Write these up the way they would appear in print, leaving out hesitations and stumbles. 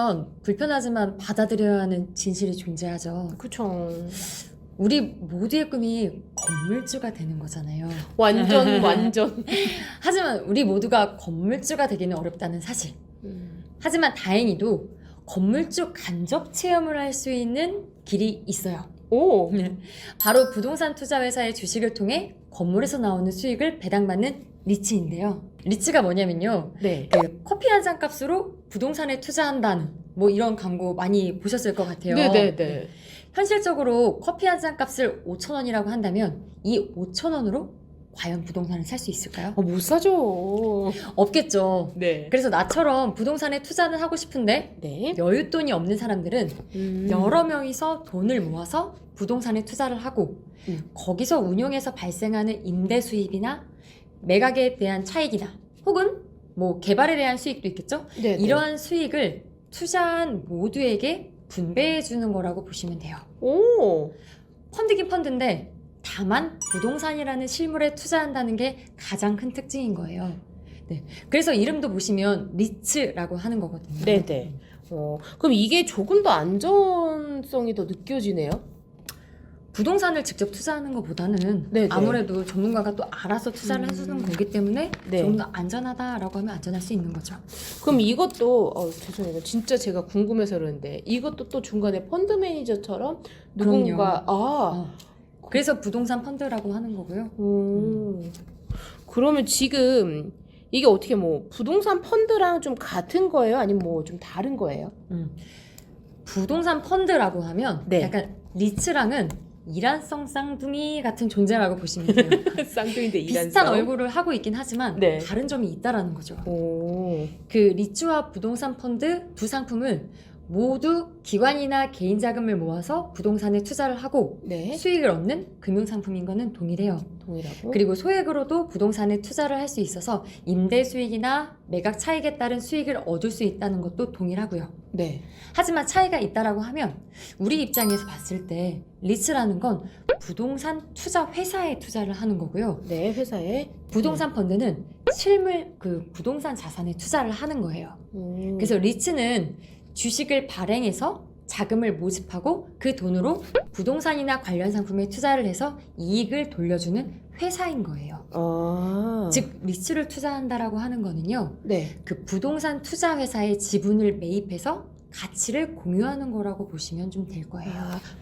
들으면 불편하지만 받아들여야 하는 진실이 존재하죠. 그쵸. 우리 모두의 꿈이 건물주가 되는 거잖아요. 완전. 하지만 우리 모두가 건물주가 되기는 어렵다는 사실. 하지만 다행히도 건물주 간접 체험을 할 수 있는 길이 있어요. 오. 바로 부동산 투자 회사의 주식을 통해 건물에서 나오는 수익을 배당받는 리츠인데요. 리츠가 뭐냐면요. 네. 그 커피 한 잔 값으로 부동산에 투자한다는 뭐 이런 광고 많이 보셨을 것 같아요. 네네네. 현실적으로 커피 한 잔 값을 5,000원이라고 한다면 이 5,000원으로 과연 부동산을 살 수 있을까요? 못 사죠. 없겠죠. 네. 그래서 나처럼 부동산에 투자는 하고 싶은데 네. 여윳돈이 없는 사람들은 여러 명이서 돈을 모아서 부동산에 투자를 하고 거기서 운용해서 발생하는 임대 수입이나 매각에 대한 차익이나 혹은 뭐 개발에 대한 수익도 있겠죠? 네네. 이러한 수익을 투자한 모두에게 분배해 주는 거라고 보시면 돼요. 오. 펀드긴 펀드인데 다만 부동산이라는 실물에 투자한다는 게 가장 큰 특징인 거예요. 네. 그래서 이름도 보시면 리츠라고 하는 거거든요. 네네. 그럼 이게 조금 더 안전성이 더 느껴지네요. 부동산을 직접 투자하는 것보다는 네네. 아무래도 전문가가 또 알아서 투자를 해주는 거기 때문에 네. 조금 더 안전하다라고 하면 안전할 수 있는 거죠. 그럼 이것도 죄송해요. 진짜 제가 궁금해서 그러는데 이것도 또 중간에 펀드 매니저처럼 누군가 그래서 부동산 펀드라고 하는 거고요. 그러면 지금 이게 어떻게 뭐 부동산 펀드랑 좀 같은 거예요? 아니면 뭐 좀 다른 거예요? 부동산 펀드라고 하면 네. 약간 리츠랑은 이란성 쌍둥이 같은 존재라고 보시면 돼요. 쌍둥이인데 비슷한 얼굴을 하고 있긴 하지만 네. 다른 점이 있다라는 거죠. 오. 그 리츠와 부동산 펀드 두 상품은 모두 기관이나 개인 자금을 모아서 부동산에 투자를 하고 네. 수익을 얻는 금융상품인 거는 동일해요. 동일하고. 그리고 소액으로도 부동산에 투자를 할 수 있어서 임대 수익이나 매각 차익에 따른 수익을 얻을 수 있다는 것도 동일하고요. 네. 하지만 차이가 있다라고 하면 우리 입장에서 봤을 때 리츠라는 건 부동산 투자 회사에 투자를 하는 거고요. 네, 회사에. 부동산 펀드는 실물 그 부동산 자산에 투자를 하는 거예요. 음. 그래서 리츠는 주식을 발행해서 자금을 모집하고 그 돈으로 부동산이나 관련 상품에 투자를 해서 이익을 돌려주는 회사인 거예요. 즉 리츠를 투자한다라고 하는 거는요. 네. 그 부동산 투자 회사의 지분을 매입해서 가치를 공유하는 거라고 보시면 좀 될 거예요.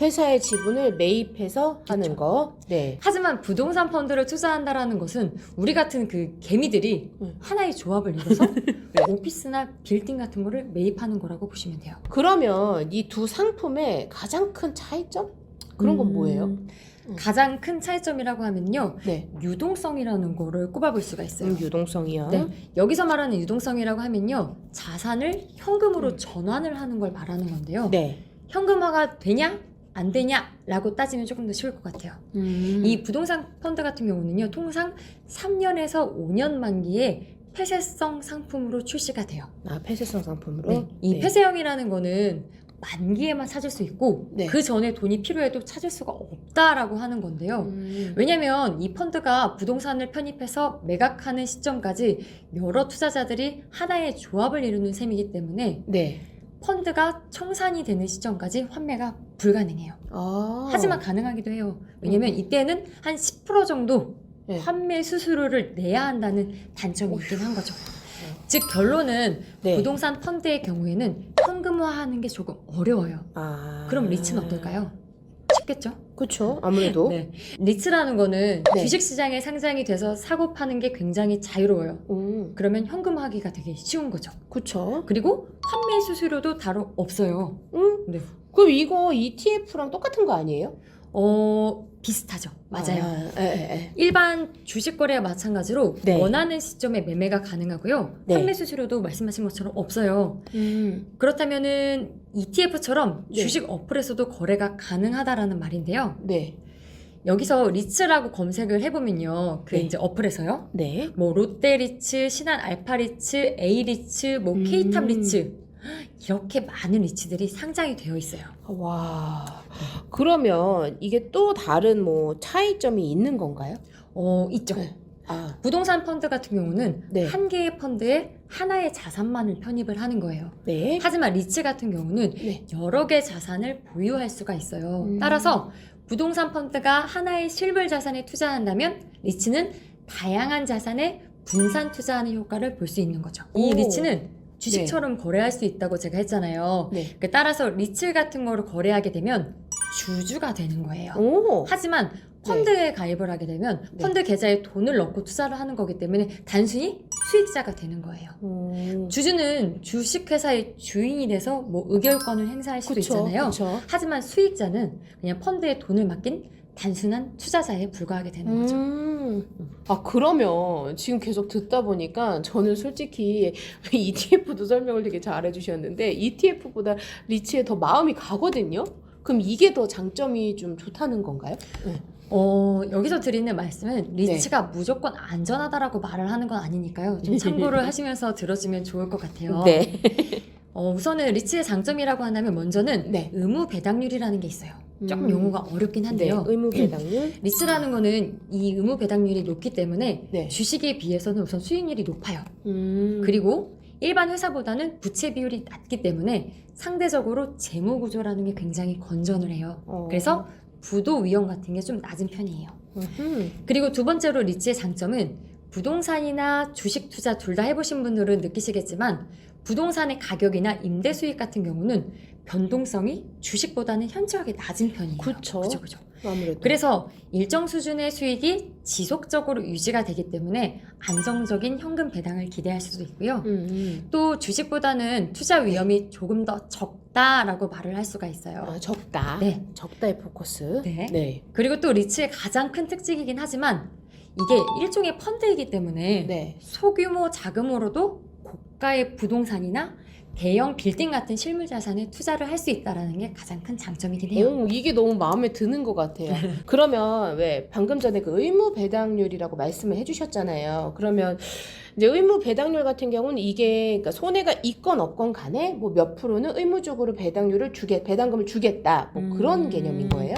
회사의 지분을 매입해서 하는 그쵸. 거. 네. 하지만 부동산 펀드를 투자한다라는 것은 우리 같은 그 개미들이 하나의 조합을 이뤄서 오피스나 빌딩 같은 거를 매입하는 거라고 보시면 돼요. 그러면 이 두 상품의 가장 큰 차이점? 그런 건 뭐예요? 가장 큰 차이점이라고 하면요. 네. 유동성이라는 거를 꼽아볼 수가 있어요. 유동성이요. 네. 여기서 말하는 유동성이라고 하면요. 자산을 현금으로 전환을 하는 걸 말하는 건데요. 네. 현금화가 되냐? 안 되냐라고 따지면 조금 더 쉬울 것 같아요. 이 부동산 펀드 같은 경우는요. 통상 3년에서 5년 만기에 폐쇄성 상품으로 출시가 돼요. 폐쇄성 상품으로? 네. 이 네. 폐쇄형이라는 거는 만기에만 찾을 수 있고 네. 그 전에 돈이 필요해도 찾을 수가 없다라고 하는 건데요. 왜냐면 이 펀드가 부동산을 편입해서 매각하는 시점까지 여러 투자자들이 하나의 조합을 이루는 셈이기 때문에 네. 펀드가 청산이 되는 시점까지 환매가 불가능해요. 하지만 가능하기도 해요. 왜냐면 이때는 한 10% 정도 네. 환매 수수료를 내야 한다는 단점이 있긴 한 거죠. 즉 결론은 네. 부동산 펀드의 경우에는 현금화하는 게 조금 어려워요. 그럼 리츠는 어떨까요? 쉽겠죠? 그렇죠. 아무래도. 네. 리츠라는 거는 네. 주식시장에 상장이 돼서 사고 파는 게 굉장히 자유로워요. 그러면 현금화하기가 되게 쉬운 거죠. 그렇죠. 그리고 환매 수수료도 따로 없어요. 네. 그럼 이거 ETF랑 똑같은 거 아니에요? 비슷하죠. 맞아요. 예. 일반 주식 거래와 마찬가지로 네. 원하는 시점에 매매가 가능하고요. 네. 판매 수수료도 말씀하신 것처럼 없어요. 그렇다면은 ETF처럼 네. 주식 어플에서도 거래가 가능하다라는 말인데요. 네. 여기서 리츠라고 검색을 해보면요. 그 네. 이제 어플에서요. 네. 뭐 롯데리츠, 신한 알파리츠, A리츠, 뭐 K탑 리츠 이렇게 많은 리츠들이 상장이 되어 있어요. 와. 그러면 이게 또 다른 뭐 차이점이 있는 건가요? 있죠. 네. 아, 부동산 펀드 같은 경우는 네. 한 개의 펀드에 하나의 자산만을 편입을 하는 거예요. 네. 하지만 리츠 같은 경우는 네. 여러 개 자산을 보유할 수가 있어요. 음. 따라서 부동산 펀드가 하나의 실물 자산에 투자한다면 리츠는 다양한 자산에 분산 투자하는 효과를 볼 수 있는 거죠. 이 오. 리츠는 주식처럼 거래할 수 있다고 제가 했잖아요. 네. 따라서 리츠 같은 거를 거래하게 되면 주주가 되는 거예요. 오. 하지만 펀드에 가입을 하게 되면 네. 펀드 계좌에 돈을 넣고 투자를 하는 거기 때문에 단순히 수익자가 되는 거예요. 주주는 주식회사의 주인이 돼서 뭐 의결권을 행사할 수도 있잖아요. 그쵸. 하지만 수익자는 그냥 펀드에 돈을 맡긴 단순한 투자자에 불과하게 되는 거죠. 아, 그러면 지금 계속 듣다 보니까 저는 솔직히 ETF도 설명을 되게 잘 해주셨는데 ETF보다 리츠에 더 마음이 가거든요. 그럼 이게 더 장점이 좀 좋다는 건가요? 네. 여기서 드리는 말씀은 리츠가 무조건 안전하다라고 말을 하는 건 아니니까요. 좀 참고를 하시면서 들어주면 좋을 것 같아요. 네. 우선은 리츠의 장점이라고 한다면 먼저는 네. 의무 배당률이라는 게 있어요. 조금 용어가 어렵긴 한데요. 네. 의무 배당률. 리츠라는 거는 이 의무 배당률이 높기 때문에 네. 주식에 비해서는 우선 수익률이 높아요. 그리고 그리고 일반 회사보다는 부채 비율이 낮기 때문에 상대적으로 재무 구조라는 게 굉장히 건전을 해요. 그래서 부도 위험 같은 게 좀 낮은 편이에요. 그리고 두 번째로 리츠의 장점은 부동산이나 주식 투자 둘 다 해보신 분들은 느끼시겠지만 부동산의 가격이나 임대 수익 같은 경우는 변동성이 주식보다는 현저하게 낮은 편이에요. 그쵸. 그죠. 아무래도. 그래서 일정 수준의 수익이 지속적으로 유지가 되기 때문에 안정적인 현금 배당을 기대할 수도 있고요. 또 주식보다는 투자 위험이 조금 더 적다라고 말을 할 수가 있어요. 아, 적다. 네. 적다의 포커스. 네. 네. 그리고 또 리츠의 가장 큰 특징이긴 하지만 이게 일종의 펀드이기 때문에 네. 소규모 자금으로도 고가의 부동산이나 대형 빌딩 같은 실물 자산에 투자를 할 수 있다는 게 가장 큰 장점이긴 해요. 이게 너무 마음에 드는 것 같아요. 그러면 왜 방금 전에 그 의무 배당률이라고 말씀을 해주셨잖아요. 그러면 이제 의무 배당률 같은 경우는 이게 그러니까 손해가 있건 없건 간에 뭐 몇 프로는 의무적으로 배당금을 주겠다. 뭐 그런 개념인 거예요?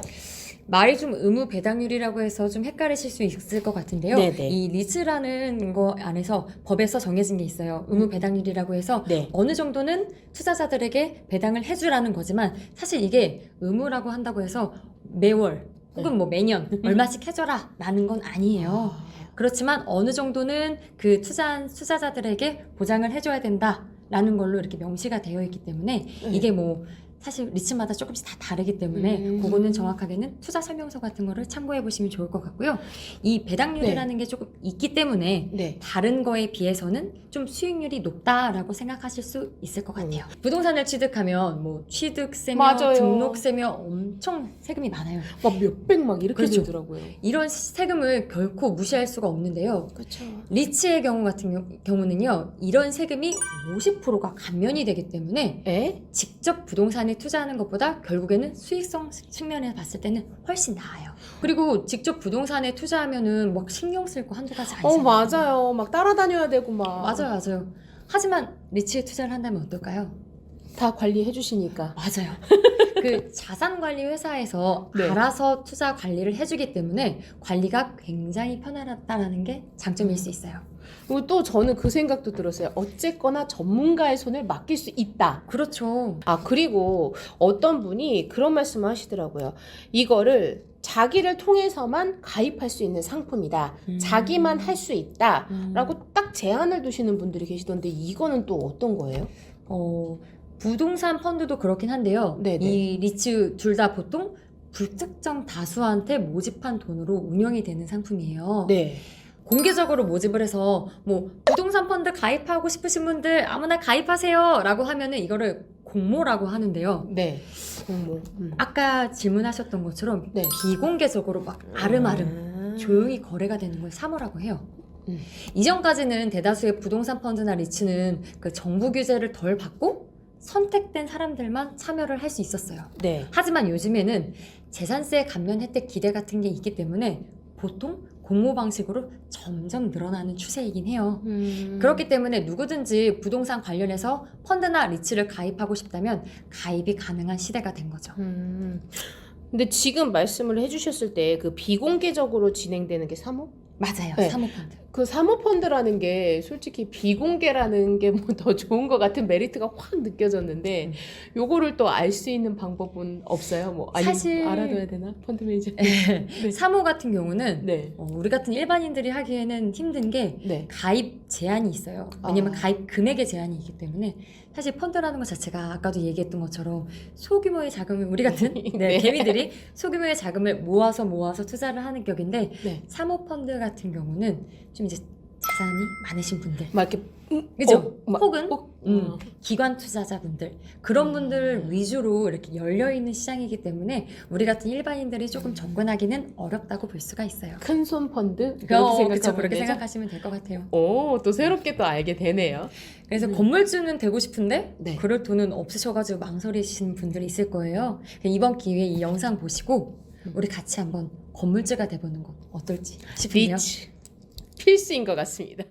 말이 좀 의무 배당률이라고 해서 좀 헷갈리실 수 있을 것 같은데요. 네네. 이 리츠라는 거 안에서 법에서 정해진 게 있어요. 의무 배당률이라고 해서 네. 어느 정도는 투자자들에게 배당을 해주라는 거지만 사실 이게 의무라고 한다고 해서 매월 혹은 뭐 매년 얼마씩 해줘라 라는 건 아니에요. 그렇지만 어느 정도는 그 투자한 투자자들에게 보장을 해줘야 된다라는 걸로 이렇게 명시가 되어 있기 때문에 이게 뭐 사실 리츠마다 조금씩 다 다르기 때문에 그거는 정확하게는 투자 설명서 같은 거를 참고해 보시면 좋을 것 같고요. 이 배당률이라는 게 조금 있기 때문에 네. 다른 거에 비해서는 좀 수익률이 높다라고 생각하실 수 있을 것 같아요. 부동산을 취득하면 뭐 취득세며 맞아요. 등록세며 엄청 세금이 많아요. 막 몇백 막 이렇게 그렇죠. 들더라고요. 이런 세금을 결코 무시할 수가 없는데요. 그렇죠. 리츠의 경우 같은 경우는요, 이런 세금이 50%가 감면이 되기 때문에 에? 직접 부동산에 투자하는 것보다 결국에는 수익성 측면에서 봤을 때는 훨씬 나아요. 그리고 직접 부동산에 투자하면은 막 신경 쓸 거 한두 가지 아니잖아요. 맞아요. 막 따라다녀야 되고 막. 맞아요. 하지만 리츠에 투자를 한다면 어떨까요? 다 관리해 주시니까. 맞아요. 그 자산관리 회사에서 네. 알아서 투자 관리를 해주기 때문에 관리가 굉장히 편안하다는 게 장점일 수 있어요. 그리고 또 저는 그 생각도 들었어요. 어쨌거나 전문가의 손을 맡길 수 있다. 그렇죠. 아, 그리고 어떤 분이 그런 말씀을 하시더라고요. 이거를 자기를 통해서만 가입할 수 있는 상품이다. 자기만 할 수 있다. 라고 딱 제한을 두시는 분들이 계시던데 이거는 또 어떤 거예요? 부동산 펀드도 그렇긴 한데요. 네네. 이 리츠 둘 다 보통 불특정 다수한테 모집한 돈으로 운영이 되는 상품이에요. 네. 공개적으로 모집을 해서 뭐 부동산 펀드 가입하고 싶으신 분들 아무나 가입하세요 라고 하면은 이거를 공모라고 하는데요. 네. 공모. 아까 질문하셨던 것처럼 네. 비공개적으로 막 아름아름 조용히 거래가 되는 걸 사모라고 해요. 이전까지는 대다수의 부동산 펀드나 리츠는 그 정부 규제를 덜 받고 선택된 사람들만 참여를 할 수 있었어요. 네. 하지만 요즘에는 재산세 감면 혜택 기대 같은 게 있기 때문에 보통 공모 방식으로 점점 늘어나는 추세이긴 해요. 그렇기 때문에 누구든지 부동산 관련해서 펀드나 리츠를 가입하고 싶다면 가입이 가능한 시대가 된 거죠. 근데 지금 말씀을 해주셨을 때 그 비공개적으로 진행되는 게 사모? 맞아요. 네. 사모펀드. 그 사모펀드라는 게 솔직히 비공개라는 게 뭐 더 좋은 것 같은 메리트가 확 느껴졌는데 요거를 또 알 수 있는 방법은 없어요? 뭐 아니 사실- 알아둬야 되나? 펀드 매니저. 네. 사모 같은 경우는 네. 우리 같은 일반인들이 하기에는 힘든 게 네. 가입 제한이 있어요. 왜냐면 아. 가입 금액의 제한이 있기 때문에 사실 펀드라는 것 자체가 아까도 얘기했던 것처럼 소규모의 자금을 우리 같은 네. 개미들이 소규모의 자금을 모아서 투자를 하는 격인데 네. 사모펀드 같은 경우는 좀 이제 자산이 많으신 분들 막 이렇게 그죠? 막, 혹은 어? 기관 투자자분들 그런 분들 위주로 이렇게 열려 있는 시장이기 때문에 우리 같은 일반인들이 조금 접근하기는 어렵다고 볼 수가 있어요. 큰손 펀드 그렇게 그렇게 생각하면 그렇게 되죠? 생각하시면 될 것 같아요. 오, 또 새롭게 또 알게 되네요. 그래서 건물주는 되고 싶은데 네. 그럴 돈은 없으셔가지고 망설이시는 분들이 있을 거예요. 이번 기회에 이 영상 보시고 우리 같이 한번 건물주가 돼보는 건 어떨지 싶은데요. 리치 필수인 것 같습니다.